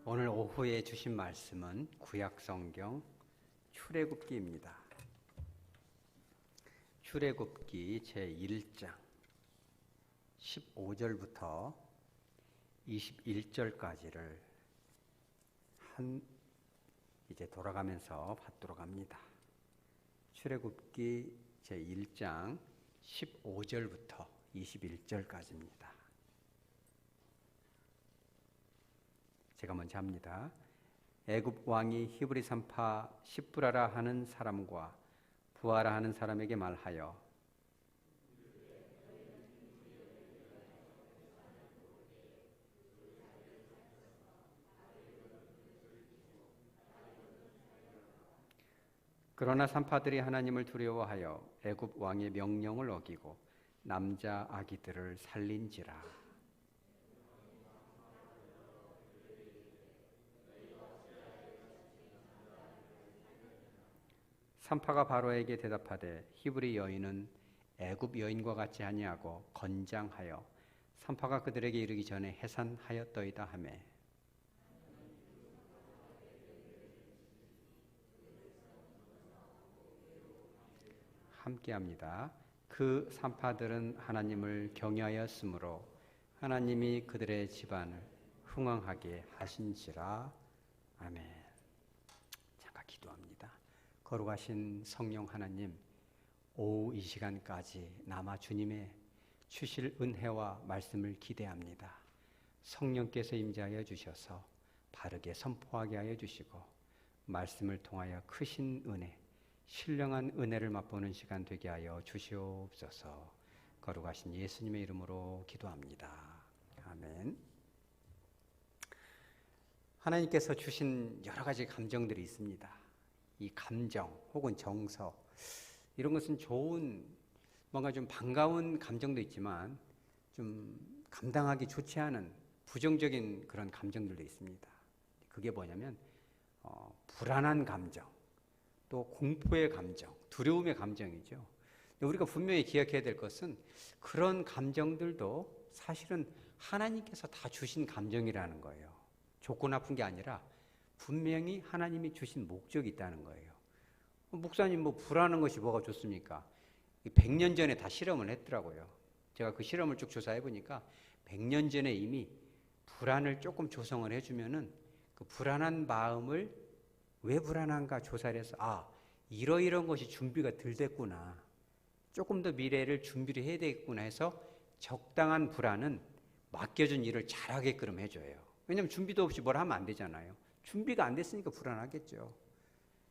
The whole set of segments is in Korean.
오늘 오후에 주신 말씀은 구약성경 출애굽기입니다. 출애굽기 제1장 15절부터 21절까지를 이제 돌아가면서 받도록 합니다. 출애굽기 제1장 15절부터 21절까지입니다. 제가 먼저 합니다. 애굽 왕이 히브리 산파 십브라라 하는 사람과 부하라 하는 사람에게 말하여 그러나 산파들이 하나님을 두려워하여 애굽 왕의 명령을 어기고 남자 아기들을 살린지라. 산파가 바로에게 대답하되 히브리 여인은 애굽 여인과 같이 아니하고 건장하여 산파가 그들에게 이르기 전에 해산하였더이다 하매 함께합니다. 그 산파들은 하나님을 경외하였으므로 하나님이 그들의 집안을 흥왕하게 하신지라. 아멘. 잠깐 기도합니다. 거룩하신 성령 하나님, 오후 이 시간까지 남아 주님의 주실 은혜와 말씀을 기대합니다. 성령께서 임재하여 주셔서 바르게 선포하게 하여 주시고 말씀을 통하여 크신 은혜, 신령한 은혜를 맛보는 시간 되게 하여 주시옵소서. 거룩하신 예수님의 이름으로 기도합니다. 아멘. 하나님께서 주신 여러 가지 감정들이 있습니다. 이 감정 혹은 정서, 이런 것은 좋은, 뭔가 좀 반가운 감정도 있지만 좀 감당하기 좋지 않은 부정적인 그런 감정들도 있습니다. 그게 뭐냐면 불안한 감정, 또 공포의 감정, 두려움의 감정이죠. 우리가 분명히 기억해야 될 것은 그런 감정들도 사실은 하나님께서 다 주신 감정이라는 거예요. 좋고 나쁜 게 아니라 분명히 하나님이 주신 목적이 있다는 거예요. 목사님, 불안한 것이 뭐가 좋습니까? 100년 전에 다 실험을 했더라고요. 제가 그 실험을 쭉 조사해 보니까 100년 전에 이미 불안을 조금 조성을 해주면은 그 불안한 마음을 왜 불안한가 조사를 해서 이러이러한 것이 준비가 덜 됐구나, 조금 더 미래를 준비를 해야 되겠구나 해서 적당한 불안은 맡겨준 일을 잘하게끔 해줘요. 왜냐하면 준비도 없이 뭘 하면 안 되잖아요. 준비가 안 됐으니까 불안하겠죠.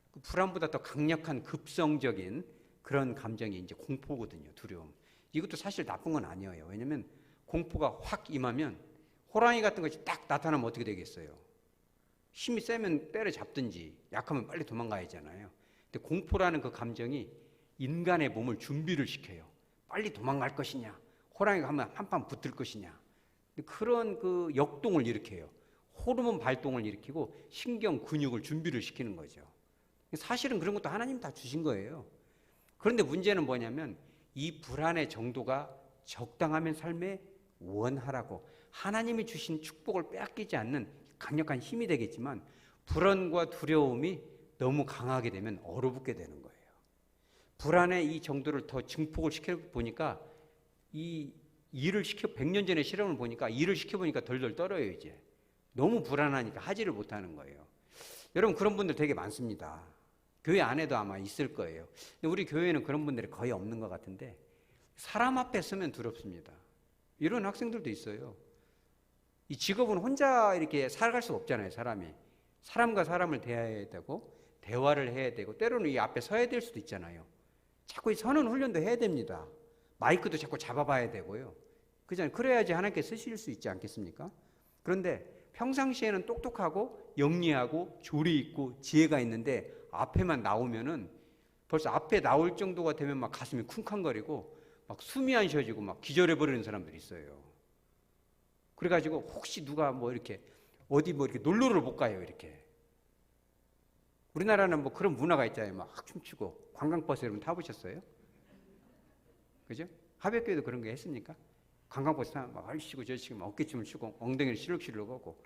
그 불안보다 더 강력한 급성적인 그런 감정이 이제 공포거든요. 두려움. 이것도 사실 나쁜 건 아니에요. 왜냐하면 공포가 확 임하면 호랑이 같은 것이 딱 나타나면 어떻게 되겠어요? 힘이 세면 때려잡든지 약하면 빨리 도망가야잖아요. 근데 공포라는 그 감정이 인간의 몸을 준비를 시켜요. 빨리 도망갈 것이냐, 호랑이가 하면 한판 붙을 것이냐, 그런 그 역동을 일으켜요. 호르몬 발동을 일으키고 신경 근육을 준비를 시키는 거죠. 사실은 그런 것도 하나님 다 주신 거예요. 그런데 문제는 뭐냐면 이 불안의 정도가 적당하면 삶에 원하라고 하나님이 주신 축복을 빼앗기지 않는 강력한 힘이 되겠지만, 불안과 두려움이 너무 강하게 되면 얼어붙게 되는 거예요. 불안의 이 정도를 더 증폭을 시켜보니까 이 일을 100년 전에 실험을 보니까 일을 시켜보니까 덜덜 떨어요. 이제 너무 불안하니까 하지를 못하는 거예요. 여러분, 그런 분들 되게 많습니다. 교회 안에도 아마 있을 거예요. 근데 우리 교회에는 그런 분들이 거의 없는 것 같은데, 사람 앞에 서면 두렵습니다. 이런 학생들도 있어요. 이 직업은 혼자 이렇게 살아갈 수 없잖아요. 사람이 사람과 사람을 대해야 되고 대화를 해야 되고 때로는 이 앞에 서야 될 수도 있잖아요. 자꾸 이 서는 훈련도 해야 됩니다. 마이크도 자꾸 잡아봐야 되고요. 그잖아요. 그래야지 하나님께 쓰실 수 있지 않겠습니까? 그런데 평상시에는 똑똑하고 영리하고 조리 있고 지혜가 있는데 앞에만 나오면은 벌써 앞에 나올 정도가 되면 막 가슴이 쿵쾅거리고 막 숨이 안 쉬어지고 막 기절해 버리는 사람들이 있어요. 그래가지고 혹시 누가 이렇게 어디 이렇게 놀러를 못 가요. 이렇게 우리나라는 그런 문화가 있잖아요. 막 춤추고 관광버스 여러분 타보셨어요? 그죠? 하백교회도 그런 거 했습니까? 관광버스 타면 막 얼씨구 저씨구 막 어깨춤을 추고 엉덩이를 실룩실룩 하고,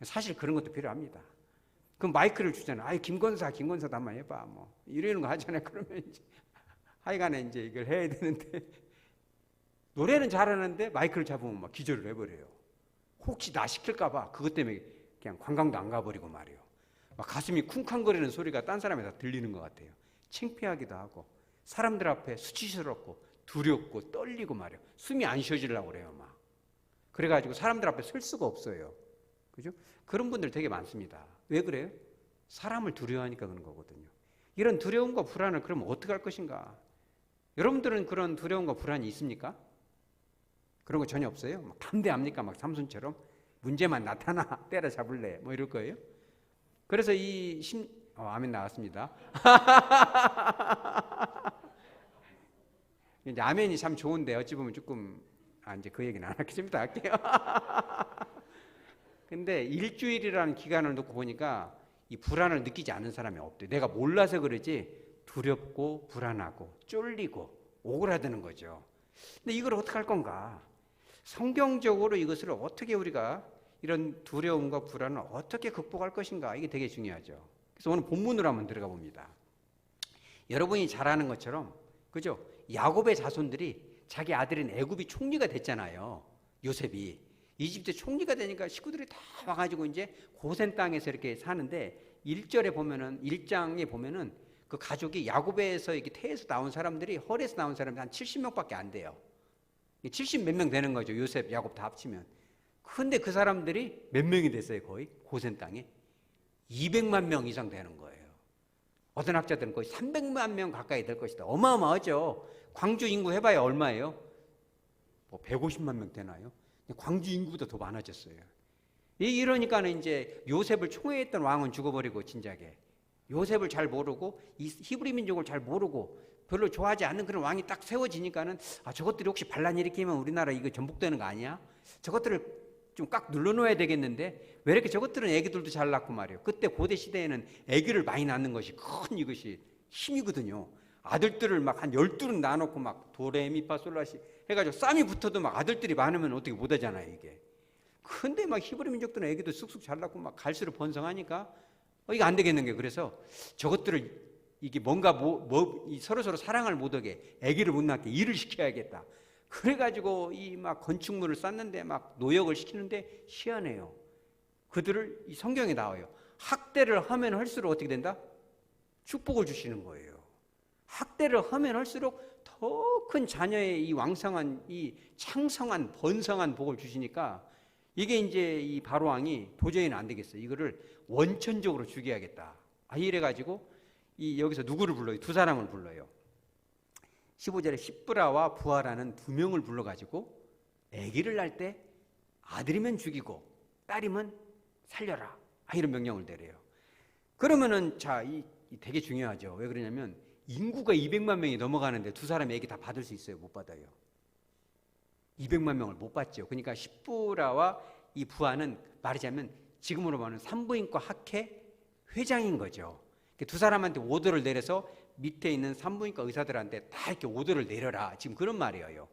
사실 그런 것도 필요합니다. 그럼 마이크를 주잖아요. 아이, 김권사도 한번 해봐. 뭐 이러는 거 하잖아요. 그러면 이제 하여간에 이제 이걸 해야 되는데 노래는 잘하는데 마이크를 잡으면 막 기절을 해버려요. 혹시 나 시킬까봐 그것 때문에 그냥 관광도 안 가버리고 말이에요. 막 가슴이 쿵쾅거리는 소리가 딴 사람에 다 들리는 것 같아요. 창피하기도 하고 사람들 앞에 수치스럽고 두렵고 떨리고 말이에요. 숨이 안 쉬어지려고 그래요. 막 그래가지고 사람들 앞에 설 수가 없어요. 그죠? 그런 분들 되게 많습니다. 왜 그래요? 사람을 두려워하니까 그런 거거든요. 이런 두려움과 불안을 그럼 어떻게 할 것인가? 여러분들은 그런 두려움과 불안이 있습니까? 그런 거 전혀 없어요? 막 담대합니까? 막 삼손처럼 문제만 나타나 때려잡을래 뭐 이럴 거예요? 그래서 아멘 나왔습니다. 이제 아멘이 참 좋은데 어찌 보면 조금 이제 그 얘기는 안 하겠습니다. 할게요. 근데 일주일이라는 기간을 놓고 보니까 이 불안을 느끼지 않는 사람이 없대요. 내가 몰라서 그러지 두렵고 불안하고 쫄리고 오그라드는 거죠. 근데 이걸 어떻게 할 건가? 성경적으로 이것을 어떻게 우리가 이런 두려움과 불안을 어떻게 극복할 것인가? 이게 되게 중요하죠. 그래서 오늘 본문으로 한번 들어가 봅니다. 여러분이 잘 아는 것처럼 그죠? 야곱의 자손들이 자기 아들인 애굽이 총리가 됐잖아요. 요셉이 이집트 총리가 되니까 식구들이 다 와가지고 이제 고센 땅에서 이렇게 사는데 1장에 보면은 그 가족이 야곱에서 이렇게 태에서 나온 사람들이 헐에서 나온 사람이 한 70명밖에 안 돼요. 70 몇 명 되는 거죠. 요셉, 야곱 다 합치면. 근데 그 사람들이 몇 명이 됐어요. 거의 고센 땅에 200만 명 이상 되는 거예요. 어떤 학자들은 거의 300만 명 가까이 될 것이다. 어마어마하죠. 광주 인구 해봐야 얼마예요? 뭐 150만 명 되나요? 광주 인구보다 더 많아졌어요. 이러니까는 이제 요셉을 총애했던 왕은 죽어버리고 진작에 요셉을 잘 모르고 이 히브리 민족을 잘 모르고 별로 좋아하지 않는 그런 왕이 딱 세워지니까는 저것들이 혹시 반란 일으키면 우리나라 이거 전복되는 거 아니야? 저것들을 좀 꽉 눌러놓아야 되겠는데 왜 이렇게 저것들은 애기들도 잘 낳고 말이에요. 그때 고대 시대에는 애기를 많이 낳는 것이 큰 이것이 힘이거든요. 아들들을 막 한 12는 낳아놓고 막 도레미파솔라시 해가지고 쌈이 붙어도 막 아들들이 많으면 어떻게 못하잖아요 이게. 근데 막 히브리 민족들은 애기도 쑥쑥 잘 낳고 막 갈수록 번성하니까 이게 안 되겠는 게 그래서 저것들을 이게 뭔가 서로 사랑을 못하게 애기를 못 낳게 일을 시켜야겠다. 그래가지고 이 막 건축물을 쌓는데 막 노역을 시키는데 희한해요. 그들을 이 성경에 나와요. 학대를 하면 할수록 어떻게 된다? 축복을 주시는 거예요. 학대를 하면 할수록 더 큰 자녀의 이 왕성한 이 창성한 번성한 복을 주시니까 이게 이제 이 바로 왕이 도저히는 안 되겠어요. 이거를 원천적으로 죽여야겠다. 이래가지고 여기서 누구를 불러요? 두 사람을 불러요. 15절에 십브라와 부하라는 두 명을 불러가지고 아기를 낳을 때 아들이면 죽이고 딸이면 살려라. 이런 명령을 내려요. 그러면은 되게 중요하죠. 왜 그러냐면 인구가 200만 명이 넘어가는데 두 사람의 아기 다 받을 수 있어요? 못 받아요. 200만 명을 못 받죠. 그러니까 십브라와 이 부하는 말하자면 지금으로 말하면 산부인과 학회 회장인 거죠. 두 사람한테 오더를 내려서 밑에 있는 산부인과 의사들한테 다 이렇게 오더를 내려라. 지금 그런 말이에요.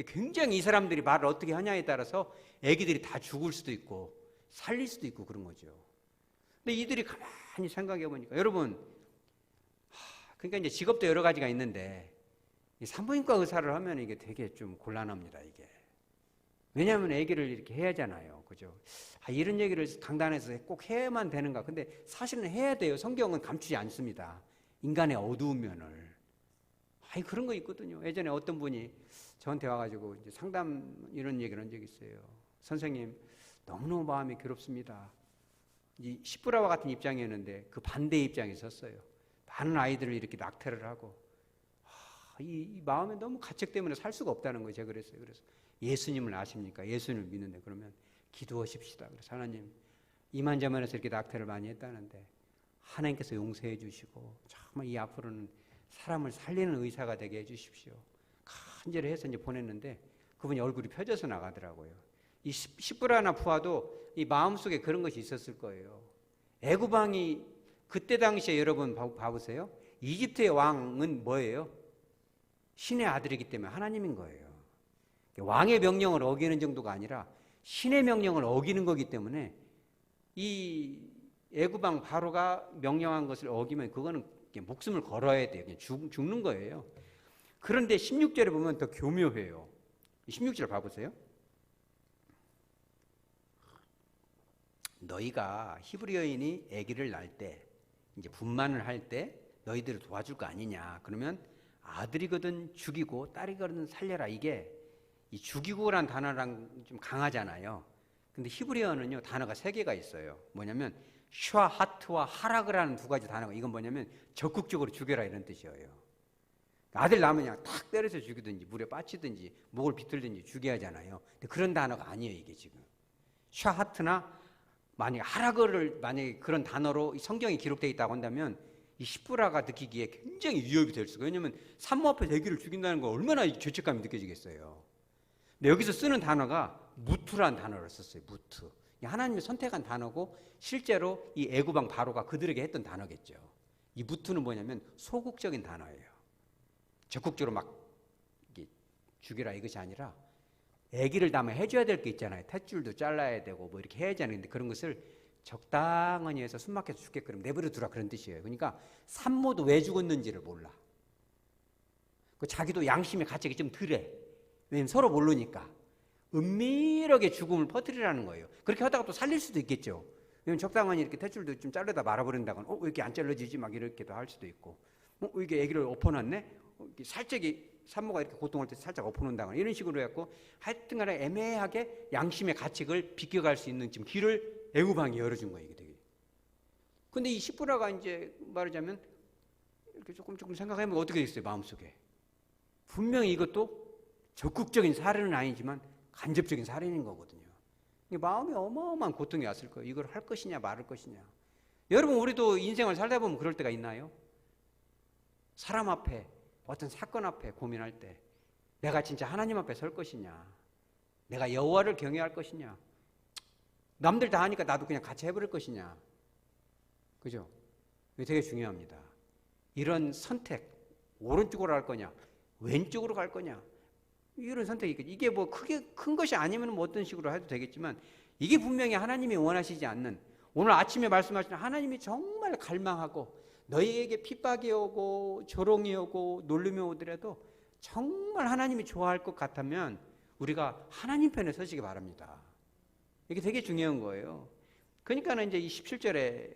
굉장히 이 사람들이 말을 어떻게 하냐에 따라서 아기들이 다 죽을 수도 있고 살릴 수도 있고 그런 거죠. 근데 이들이 가만히 생각해 보니까 여러분, 그러니까 이제 직업도 여러 가지가 있는데 이 산부인과 의사를 하면 이게 되게 좀 곤란합니다. 이게 왜냐하면 아기를 이렇게 해야 하잖아요. 그죠? 이런 얘기를 강단에서 꼭 해야만 되는가? 근데 사실은 해야 돼요. 성경은 감추지 않습니다. 인간의 어두운 면을. 그런 거 있거든요. 예전에 어떤 분이 저한테 와가지고 이제 상담 이런 얘기를 한 적이 있어요. 선생님, 너무너무 마음이 괴롭습니다. 이 십브라와 같은 입장이었는데 그 반대 입장에 섰어요. 많은 아이들을 이렇게 낙태를 하고 이 마음에 너무 가책 때문에 살 수가 없다는 거예요. 제가 그랬어요. 그래서 예수님을 아십니까? 예수님을 믿는데 그러면 기도하십시다. 그래서 하나님, 이만저만해서 이렇게 낙태를 많이 했다는데 하나님께서 용서해 주시고 정말 이 앞으로는 사람을 살리는 의사가 되게 해 주십시오. 간절히 해서 이제 보냈는데 그분이 얼굴이 펴져서 나가더라고요. 이 십브라나 부하도 이 마음속에 그런 것이 있었을 거예요. 애굽 왕이 그때 당시에 여러분 봐보세요. 이집트의 왕은 뭐예요? 신의 아들이기 때문에 하나님인 거예요. 왕의 명령을 어기는 정도가 아니라 신의 명령을 어기는 거기 때문에 이 애굽왕 바로가 명령한 것을 어기면 그거는 목숨을 걸어야 돼요. 그냥 죽는 거예요. 그런데 16절에 보면 더 교묘해요. 16절 봐보세요. 너희가 히브리 여인이 아기를 낳을 때, 이제 분만을 할 때 너희들을 도와줄 거 아니냐. 그러면 아들이거든 죽이고 딸이거든 살려라. 이게 이 죽이고란 단어랑 좀 강하잖아요. 근데 히브리어는요 단어가 3개가 있어요. 뭐냐면 슈아하트와 하락이라는 2가지 단어가, 이건 뭐냐면 적극적으로 죽여라 이런 뜻이에요. 아들 낳으면 그냥 탁 때려서 죽이든지 물에 빠치든지 목을 비틀든지 죽여야 하잖아요. 근데 그런 단어가 아니에요. 이게 지금 슈아하트나 만약에 하락을 만약에 그런 단어로 성경에 기록되어 있다고 한다면 이 십부라가 느끼기에 굉장히 위협이 될 수가. 왜냐하면 산모 앞에서 아기를 죽인다는 거 얼마나 죄책감이 느껴지겠어요. 근데 여기서 쓰는 단어가 무트라는 단어를 썼어요. 무트. 하나님이 선택한 단어고 실제로 이 애굽왕 바로가 그들에게 했던 단어겠죠. 이 무트는 뭐냐면 소극적인 단어예요. 적극적으로 막 죽여라 이것이 아니라 아기를 낳으면 해줘야 될 게 있잖아요. 탯줄도 잘라야 되고 뭐 이렇게 해야 하는데 그런 것을 적당히 해서 숨막혀서 죽게끔 내버려 두라 그런 뜻이에요. 그러니까 산모도 왜 죽었는지를 몰라. 자기도 양심의 가책이 좀 덜해. 왜냐면 서로 모르니까. 은밀하게 죽음을 퍼뜨리라는 거예요. 그렇게 하다가 또 살릴 수도 있겠죠. 왜냐면 적당히 이렇게 탯줄도 좀 자르다 말아버린다거나 왜 이렇게 안 잘라지지 막 이렇게도 할 수도 있고 왜 이게 아기를 엎어놨네? 살짝이 산모가 이렇게 고통할 때 살짝 엎어놓는다거나 이런 식으로 해갖고 하여튼 간에 애매하게 양심의 가책을 비껴갈 수 있는 지금 길을 애굽왕이 열어준 거예요. 이게 되게. 근데 이 십부라가 이제 말하자면 이렇게 조금 생각해보면 어떻게 됐어요? 마음속에. 분명히 이것도 적극적인 살인은 아니지만 간접적인 살인인 거거든요. 마음이 어마어마한 고통이 왔을 거예요. 이걸 할 것이냐 말할 것이냐. 여러분 우리도 인생을 살다 보면 그럴 때가 있나요? 사람 앞에 어떤 사건 앞에 고민할 때 내가 진짜 하나님 앞에 설 것이냐, 내가 여호와를 경외할 것이냐, 남들 다 하니까 나도 그냥 같이 해버릴 것이냐. 그죠? 이게 되게 중요합니다. 이런 선택, 오른쪽으로 갈 거냐 왼쪽으로 갈 거냐, 이런 선택이 있겠죠. 이게 뭐 크게 큰 것이 아니면 뭐 어떤 식으로 해도 되겠지만 이게 분명히 하나님이 원하시지 않는, 오늘 아침에 말씀하신 하나님이 정말 갈망하고 너희에게 핍박이 오고 조롱이 오고 놀림이 오더라도 정말 하나님이 좋아할 것 같으면 우리가 하나님 편에 서시기 바랍니다. 이게 되게 중요한 거예요. 그러니까는 이제 이 17절에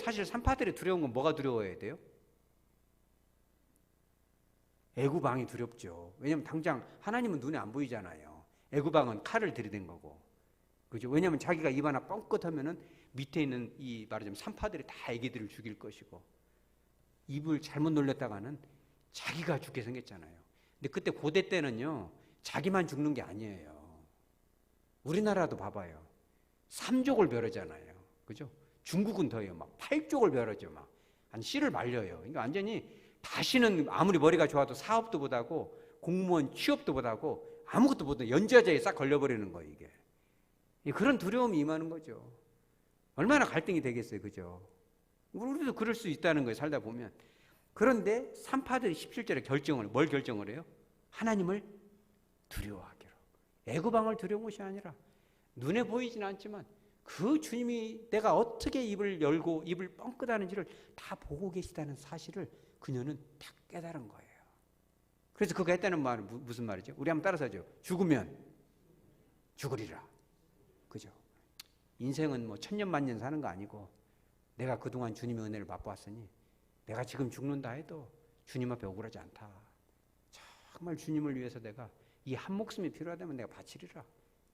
사실 산파들이 두려운 건 뭐가 두려워야 돼요? 애굽왕이 두렵죠. 왜냐하면 당장 하나님은 눈에 안 보이잖아요. 애굽왕은 칼을 들이댄 거고, 그죠? 왜냐하면 자기가 입 하나 뻥끗하면은 밑에 있는 이 말하자면 산파들이 다 애기들을 죽일 것이고, 입을 잘못 놀렸다가는 자기가 죽게 생겼잖아요. 근데 그때 고대 때는요 자기만 죽는 게 아니에요. 우리나라도 봐봐요. 3족을 벼르잖아요. 그죠? 중국은 더해요. 막 8족을 벼르죠. 막 한 씨를 말려요. 그러니까 완전히 다시는 아무리 머리가 좋아도 사업도 못하고 공무원 취업도 못하고 아무것도 못하고 연좌제에 싹 걸려버리는 거예요. 이게 그런 두려움이 임하는 거죠. 얼마나 갈등이 되겠어요. 그죠? 우리도 그럴 수 있다는 거예요. 살다 보면. 그런데 산파들이 17절에 뭘 결정을 해요? 하나님을 두려워하기로. 애굽왕을 두려운 것이 아니라 눈에 보이진 않지만 그 주님이 내가 어떻게 입을 열고 입을 뻥끗하는지를 다 보고 계시다는 사실을 그녀는 딱 깨달은 거예요. 그래서 그거 했다는 말은 무슨 말이죠? 우리 한번 따라서 하죠. 죽으면 죽으리라. 그죠? 인생은 뭐 천년 만년 사는 거 아니고 내가 그동안 주님의 은혜를 맛보았으니 내가 지금 죽는다 해도 주님 앞에 억울하지 않다. 정말 주님을 위해서 내가 이 한 목숨이 필요하다면 내가 바치리라.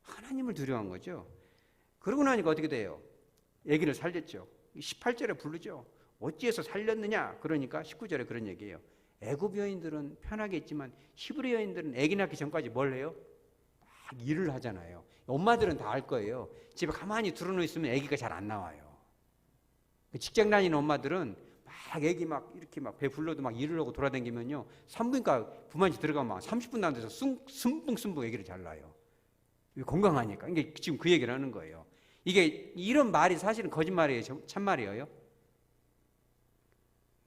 하나님을 두려워한 거죠. 그러고 나니까 어떻게 돼요? 아기를 살렸죠. 18절에 부르죠. 어찌해서 살렸느냐? 그러니까 19절에 그런 얘기예요. 애굽 여인들은 편하게 있지만 히브리 여인들은 아기 낳기 전까지 뭘 해요? 막 일을 하잖아요. 엄마들은 다 알 거예요. 집에 가만히 들어놓여 있으면 아기가 잘 안 나와요. 직장 다니는 엄마들은 막 아기 막 이렇게 막 배 불러도 막 일을 하고 돌아다니면요, 산부인과 부만지 들어가면 막 30분도 안 돼서 순붕 아기를 잘 낳아요. 건강하니까. 이게 지금 그 얘기를 하는 거예요. 이게 이런 말이 사실은 거짓말이에요, 참말이에요?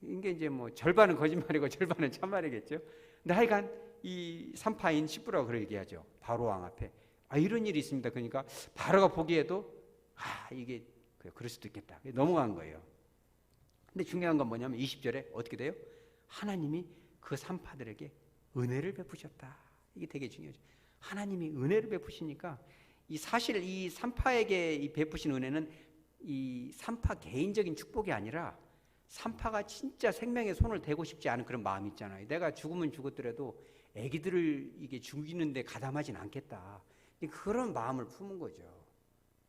이게 이제 뭐 절반은 거짓말이고 절반은 참말이겠죠. 근데 하여간 이 산파인 십부라고 그렇게 얘기하죠. 바로 왕 앞에. 이런 일이 있습니다. 그러니까 바로가 보기에도 이게 그럴 수도 있겠다. 넘어간 거예요. 근데 중요한 건 뭐냐면 20절에 어떻게 돼요? 하나님이 그 산파들에게 은혜를 베푸셨다. 이게 되게 중요하죠. 하나님이 은혜를 베푸시니까 사실 이 산파에게 이 베푸신 은혜는 이 산파 개인적인 축복이 아니라 산파가 진짜 생명에 손을 대고 싶지 않은 그런 마음이 있잖아요. 내가 죽으면 죽었더라도 애기들을 이게 죽이는데 가담하진 않겠다. 그런 마음을 품은 거죠.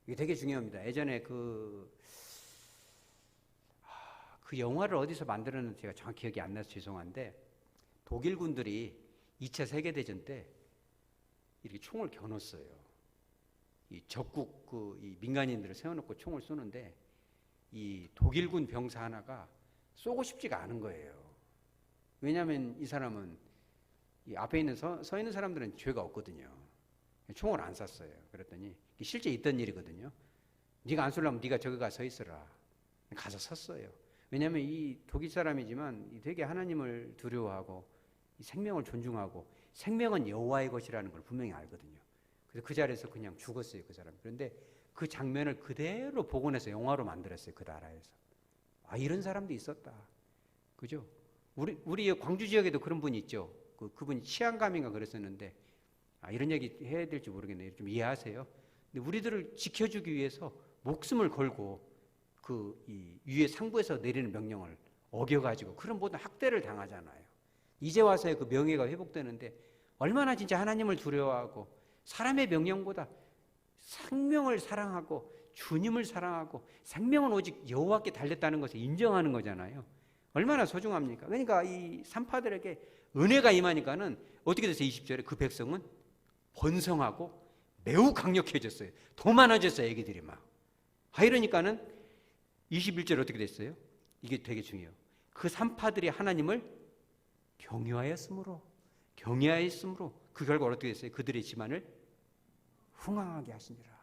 이게 되게 중요합니다. 예전에 그 영화를 어디서 만들었는지 제가 정확히 기억이 안 나서 죄송한데, 독일 군들이 2차 세계대전 때 이렇게 총을 겨눴어요. 이 적국 이 민간인들을 세워놓고 총을 쏘는데 이 독일군 병사 하나가 쏘고 싶지가 않은 거예요. 왜냐하면 이 사람은 이 앞에 있는 서 있는 사람들은 죄가 없거든요. 총을 안 쐈어요. 그랬더니 실제 있던 일이거든요. 네가 안 쏘려면 네가 저기 가서 서 있어라. 가서 섰어요. 왜냐하면 이 독일 사람이지만 되게 하나님을 두려워하고 이 생명을 존중하고 생명은 여호와의 것이라는 걸 분명히 알거든요. 그래서 그 자리에서 그냥 죽었어요, 그 사람. 그런데 그 장면을 그대로 복원해서 영화로 만들었어요, 그 나라에서. 이런 사람도 있었다. 그죠? 우리 광주 지역에도 그런 분이 있죠. 그분이 치안감인가 그랬었는데, 이런 얘기 해야 될지 모르겠네요. 좀 이해하세요? 근데 우리들을 지켜주기 위해서 목숨을 걸고 이 위에 상부에서 내리는 명령을 어겨가지고 그런 모든 학대를 당하잖아요. 이제 와서야 그 명예가 회복되는데 얼마나 진짜 하나님을 두려워하고 사람의 명령보다 생명을 사랑하고 주님을 사랑하고 생명은 오직 여호와께 달렸다는 것을 인정하는 거잖아요. 얼마나 소중합니까? 그러니까 이 산파들에게 은혜가 임하니까는 어떻게 됐어요? 20절에 그 백성은 번성하고 매우 강력해졌어요. 더 많아졌어요, 애기들이 막. 이러니까는 21절 어떻게 됐어요? 이게 되게 중요해요. 그 산파들이 하나님을 경외하였으므로 그 결과 어떻게 됐어요? 그들의 지만을 흥왕하게 하시니라.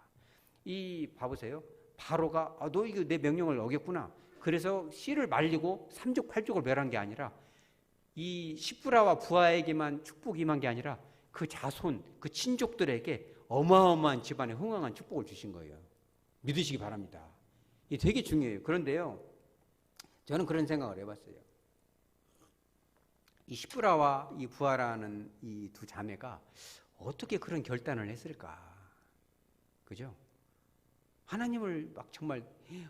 봐보세요. 바로가 너 이거 내 명령을 어겼구나. 그래서 씨를 말리고 3족 8족을 멸한 게 아니라 이 시브라와 부하에게만 축복이 임한 게 아니라 그 자손, 그 친족들에게 어마어마한 집안에 흥왕한 축복을 주신 거예요. 믿으시기 바랍니다. 이게 되게 중요해요. 그런데요, 저는 그런 생각을 해봤어요. 이 시브라와 이 부하라는 이 두 자매가 어떻게 그런 결단을 했을까? 그죠? 하나님을 막 정말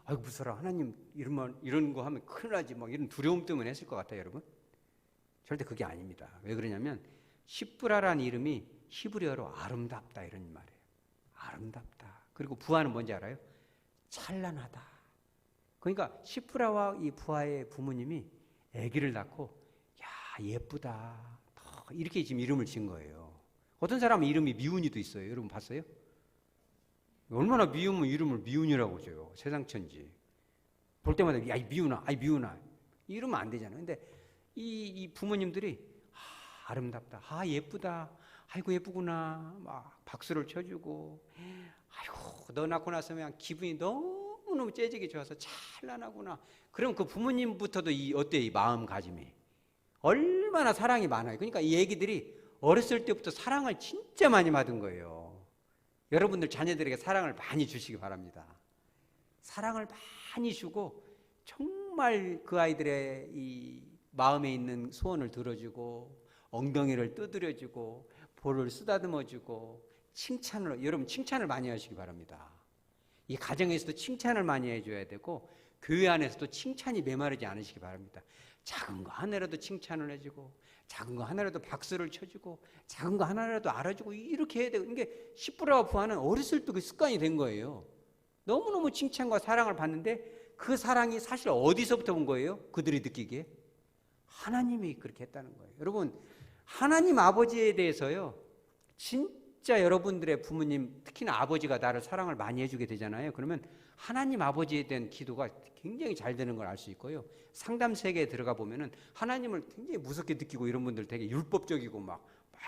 아이고 무서워라, 하나님 이런 거 하면 큰일 나지, 막 이런 두려움 때문에 했을 것 같아요, 여러분. 절대 그게 아닙니다. 왜 그러냐면 시브라라는 이름이 히브리어로 아름답다 이런 말이에요. 아름답다. 그리고 부하는 뭔지 알아요? 찬란하다. 그러니까 시브라와 이 부하의 부모님이 아기를 낳고 야 예쁘다 이렇게 지금 이름을 지은 거예요. 어떤 사람은 이름이 미운이도 있어요. 여러분 봤어요? 얼마나 미우면 이름을 미운이라고 줘요. 세상 천지. 볼 때마다 야 미운아, 아이 미운아 이러면 안 되잖아요. 근데 이 부모님들이 아름답다, 예쁘다, 아이고 예쁘구나 막 박수를 쳐주고, 아이고 너 낳고 나서면 기분이 너무너무 째지게 좋아서 찬란하구나. 그럼 그 부모님부터도 어때요? 이 마음가짐이 얼마나 사랑이 많아요. 그러니까 이 애기들이 어렸을 때부터 사랑을 진짜 많이 받은 거예요. 여러분들 자녀들에게 사랑을 많이 주시기 바랍니다. 사랑을 많이 주고 정말 그 아이들의 이 마음에 있는 소원을 들어주고 엉덩이를 두드려주고 볼을 쓰다듬어주고 여러분 칭찬을 많이 하시기 바랍니다. 이 가정에서도 칭찬을 많이 해줘야 되고 교회 안에서도 칭찬이 메마르지 않으시기 바랍니다. 작은 거 하나라도 칭찬을 해주고 작은 거 하나라도 박수를 쳐주고 작은 거 하나라도 알아주고 이렇게 해야 되고, 이게 시브라와 부하는 어렸을 때 그 습관이 된 거예요. 너무너무 칭찬과 사랑을 받는데 그 사랑이 사실 어디서부터 온 거예요? 그들이 느끼기에 하나님이 그렇게 했다는 거예요. 여러분 하나님 아버지에 대해서요, 진짜 여러분들의 부모님 특히나 아버지가 나를 사랑을 많이 해주게 되잖아요. 그러면 하나님 아버지에 대한 기도가 굉장히 잘 되는 걸 알 수 있고요. 상담 세계에 들어가 보면은 하나님을 굉장히 무섭게 느끼고 이런 분들 되게 율법적이고 막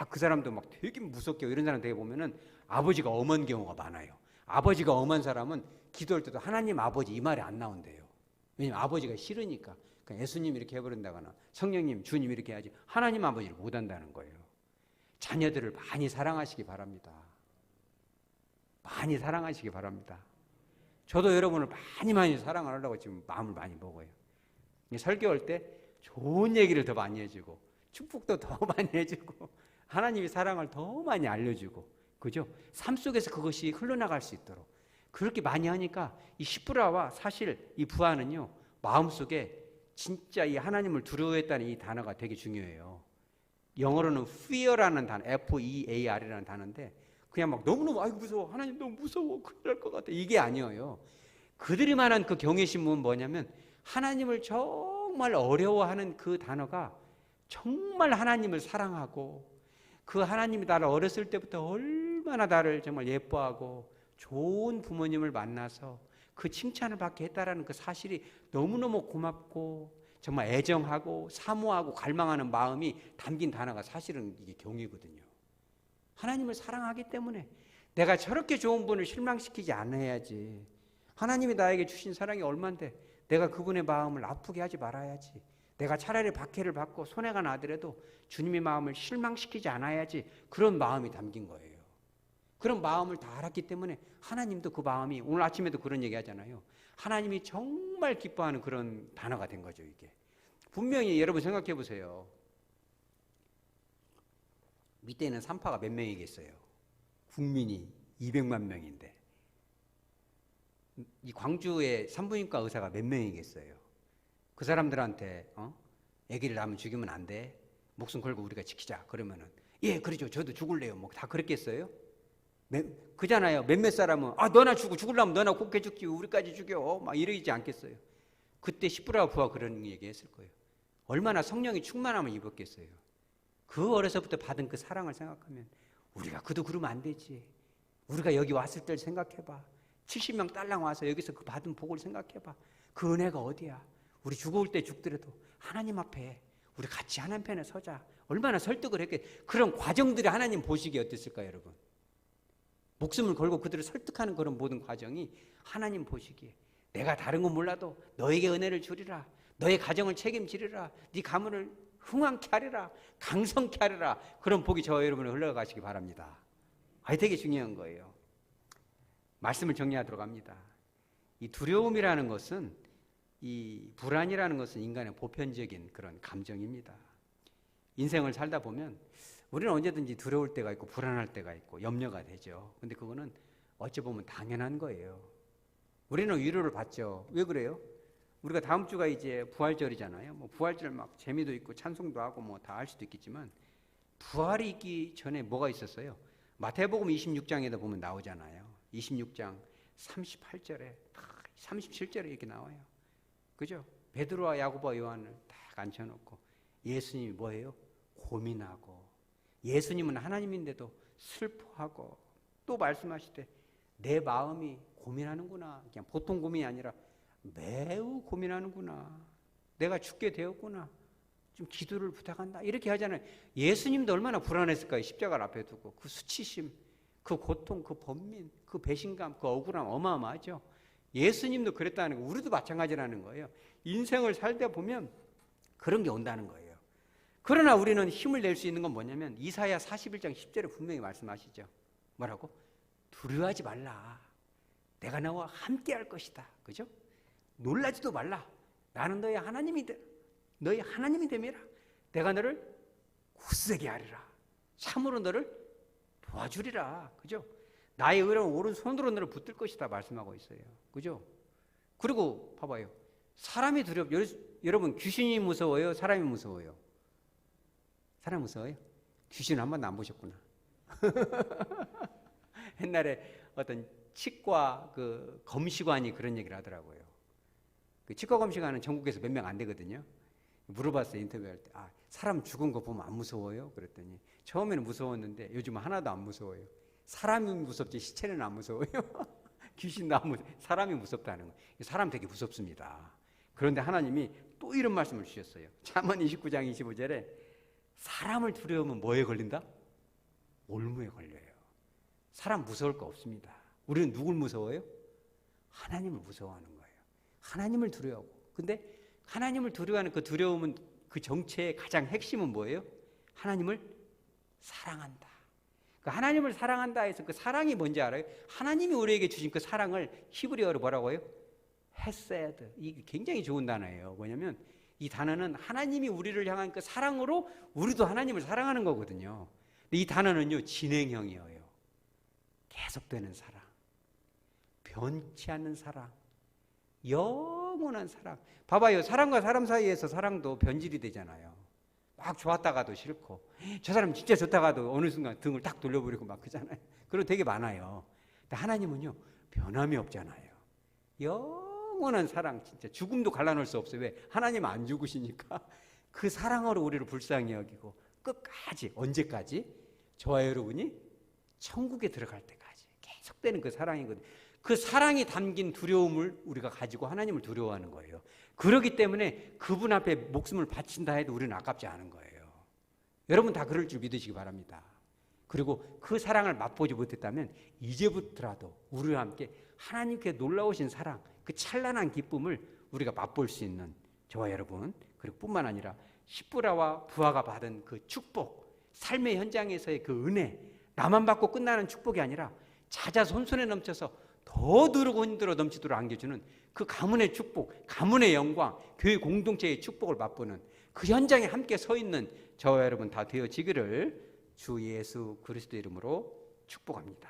그 사람도 막 되게 무섭게 이런 사람 되게 보면은 아버지가 엄한 경우가 많아요. 아버지가 엄한 사람은 기도할 때도 하나님 아버지 이 말이 안 나온대요. 왜냐면 아버지가 싫으니까. 그러니까 예수님 이렇게 해버린다거나 성령님 주님 이렇게 해야지 하나님 아버지를 못 한다는 거예요. 자녀들을 많이 사랑하시기 바랍니다. 많이 사랑하시기 바랍니다. 저도 여러분을 많이 사랑하려고 지금 마음을 많이 먹어요. 설교할 때 좋은 얘기를 더 많이 해주고 축복도 더 많이 해주고 하나님의 사랑을 더 많이 알려주고, 그죠? 삶 속에서 그것이 흘러나갈 수 있도록 그렇게 많이 하니까 이 시프라와 사실 이 부하는요, 마음속에 진짜 이 하나님을 두려워했다는 이 단어가 되게 중요해요. 영어로는 fear라는 단어, F-E-A-R이라는 단어인데 그냥 막 너무너무 아이고 무서워, 하나님 너무 무서워, 큰일 날 것 같아, 이게 아니에요. 그들이 말한 그 경외심은 뭐냐면 하나님을 정말 어려워하는 그 단어가 정말 하나님을 사랑하고 그 하나님이 나를 어렸을 때부터 얼마나 나를 정말 예뻐하고 좋은 부모님을 만나서 그 칭찬을 받게 했다라는 그 사실이 너무너무 고맙고 정말 애정하고 사모하고 갈망하는 마음이 담긴 단어가 사실은 이게 경외거든요. 하나님을 사랑하기 때문에 내가 저렇게 좋은 분을 실망시키지 않아야지. 하나님이 나에게 주신 사랑이 얼만데 내가 그분의 마음을 아프게 하지 말아야지. 내가 차라리 박해를 받고 손해가 나더라도 주님의 마음을 실망시키지 않아야지. 그런 마음이 담긴 거예요. 그런 마음을 다 알았기 때문에 하나님도 그 마음이, 오늘 아침에도 그런 얘기 하잖아요. 하나님이 정말 기뻐하는 그런 단어가 된 거죠, 이게. 분명히 여러분 생각해 보세요. 밑에 있는 산파가 몇 명이겠어요? 국민이 200만 명인데 이 광주의 산부인과 의사가 몇 명이겠어요? 그 사람들한테 아기를 낳으면 죽이면 안 돼, 목숨 걸고 우리가 지키자 그러면은 예 그러죠, 저도 죽을래요, 뭐 다 그랬겠어요? 그잖아요. 몇몇 사람은 너나 죽으려면 너나 곱게 죽지 우리까지 죽여 막 이러지 않겠어요? 그때 시브라 부하 그런 얘기했을 거예요. 얼마나 성령이 충만함을 입었겠어요. 그 어려서부터 받은 그 사랑을 생각하면 우리가 그도 그러면 안 되지. 우리가 여기 왔을 때를 생각해봐. 70명 딸랑 와서 여기서 그 받은 복을 생각해봐. 그 은혜가 어디야? 우리 죽을 때 죽더라도 하나님 앞에 우리 같이 하나님 편에 서자. 얼마나 설득을 했겠. 그런 과정들이 하나님 보시기에 어땠을까요, 여러분? 목숨을 걸고 그들을 설득하는 그런 모든 과정이 하나님 보시기에 내가 다른 건 몰라도 너에게 은혜를 주리라. 너의 가정을 책임지리라. 네 가문을 흥왕케 하리라. 강성케 하리라. 그런 복이 저와 여러분을 흘러가시기 바랍니다. 되게 중요한 거예요. 말씀을 정리하도록 합니다. 이 두려움이라는 것은, 이 불안이라는 것은 인간의 보편적인 그런 감정입니다. 인생을 살다 보면 우리는 언제든지 두려울 때가 있고 불안할 때가 있고 염려가 되죠. 근데 그거는 어찌 보면 당연한 거예요. 우리는 위로를 받죠. 왜 그래요? 우리가 다음 주가 이제 부활절이잖아요. 뭐 부활절 막 재미도 있고 찬송도 하고 뭐 다 할 수도 있겠지만 부활이 있기 전에 뭐가 있었어요? 마태복음 26장에다 보면 나오잖아요. 26장 38절에 37절에 이렇게 나와요. 그죠? 베드로와 야고보와 요한을 딱 앉혀놓고 예수님이 뭐예요? 고민하고, 예수님은 하나님인데도 슬퍼하고, 또 말씀하실 때 내 마음이 고민하는구나. 그냥 보통 고민이 아니라 매우 고민하는구나. 내가 죽게 되었구나. 좀 기도를 부탁한다. 이렇게 하잖아요. 예수님도 얼마나 불안했을까요? 십자가를 앞에 두고 그 수치심, 그 고통, 그 번민, 그 배신감, 그 억울함 어마어마하죠. 예수님도 그랬다는 거, 우리도 마찬가지라는 거예요. 인생을 살다 보면 그런 게 온다는 거예요. 그러나 우리는 힘을 낼 수 있는 건 뭐냐면 이사야 41장 10절에 분명히 말씀하시죠. 뭐라고? 두려워하지 말라. 내가 너와 함께 할 것이다. 그죠? 놀라지도 말라. 나는 너의 하나님이 됨이라. 내가 너를 굳세게 하리라. 참으로 너를 도와주리라. 그죠? 나의 의로운 오른손으로 너를 붙들 것이다 말씀하고 있어요. 그죠? 그리고 봐봐요. 사람이 여러분 귀신이 무서워요? 사람이 무서워요? 사람 무서워요? 귀신 한 번도 안 보셨구나. 옛날에 어떤 치과 그 검시관이 그런 얘기를 하더라고요. 그 치과 검시관은 전국에서 몇 명 안 되거든요. 물어봤어요, 인터뷰할 때. 사람 죽은 거 보면 안 무서워요? 그랬더니 처음에는 무서웠는데 요즘은 하나도 안 무서워요. 사람이 무섭지 시체는 안 무서워요. 귀신도 안 무서워요. 사람이 무섭다는 거예요. 사람 되게 무섭습니다. 그런데 하나님이 또 이런 말씀을 주셨어요. 잠언 29장 25절에 사람을 두려우면 뭐에 걸린다? 올무에 걸려요. 사람 무서울 거 없습니다. 우리는 누굴 무서워요? 하나님을 무서워하는 거예요. 하나님을 두려워하고. 근데 하나님을 두려워하는 그 두려움은 그 정체의 가장 핵심은 뭐예요? 하나님을 사랑한다. 그 하나님을 사랑한다 해서 그 사랑이 뭔지 알아요? 하나님이 우리에게 주신 그 사랑을 히브리어로 뭐라고요? 헤세드. 이게 굉장히 좋은 단어예요. 뭐냐면 이 단어는 하나님이 우리를 향한 그 사랑으로 우리도 하나님을 사랑하는 거거든요. 근데 이 단어는요, 진행형이에요. 계속되는 사랑, 변치 않는 사랑, 영원한 사랑. 봐봐요. 사람과 사람 사이에서 사랑도 변질이 되잖아요. 막 좋았다가도 싫고, 저 사람 진짜 좋다가도 어느 순간 등을 딱 돌려버리고 막 그러잖아요. 그런 되게 많아요. 근데 하나님은요, 변함이 없잖아요. 영원한 사랑, 진짜 죽음도 갈라놓을 수 없어요. 왜? 하나님 안 죽으시니까 그 사랑으로 우리를 불쌍히 여기고 끝까지, 언제까지? 저와 여러분이 천국에 들어갈 때까지 계속되는 그 사랑이거든요. 그 사랑이 담긴 두려움을 우리가 가지고 하나님을 두려워하는 거예요. 그렇기 때문에 그분 앞에 목숨을 바친다 해도 우리는 아깝지 않은 거예요. 여러분 다 그럴 줄 믿으시기 바랍니다. 그리고 그 사랑을 맛보지 못했다면 이제부터라도 우리와 함께 하나님께 놀라우신 사랑, 그 찬란한 기쁨을 우리가 맛볼 수 있는 저와 여러분, 그리고 뿐만 아니라 십부라와 부하가 받은 그 축복, 삶의 현장에서의 그 은혜, 나만 받고 끝나는 축복이 아니라 자자손손에 넘쳐서 더 누르고 흔들어 넘치도록 안겨주는 그 가문의 축복, 가문의 영광, 교회 공동체의 축복을 맛보는 그 현장에 함께 서 있는 저와 여러분 다 되어지기를 주 예수 그리스도 이름으로 축복합니다.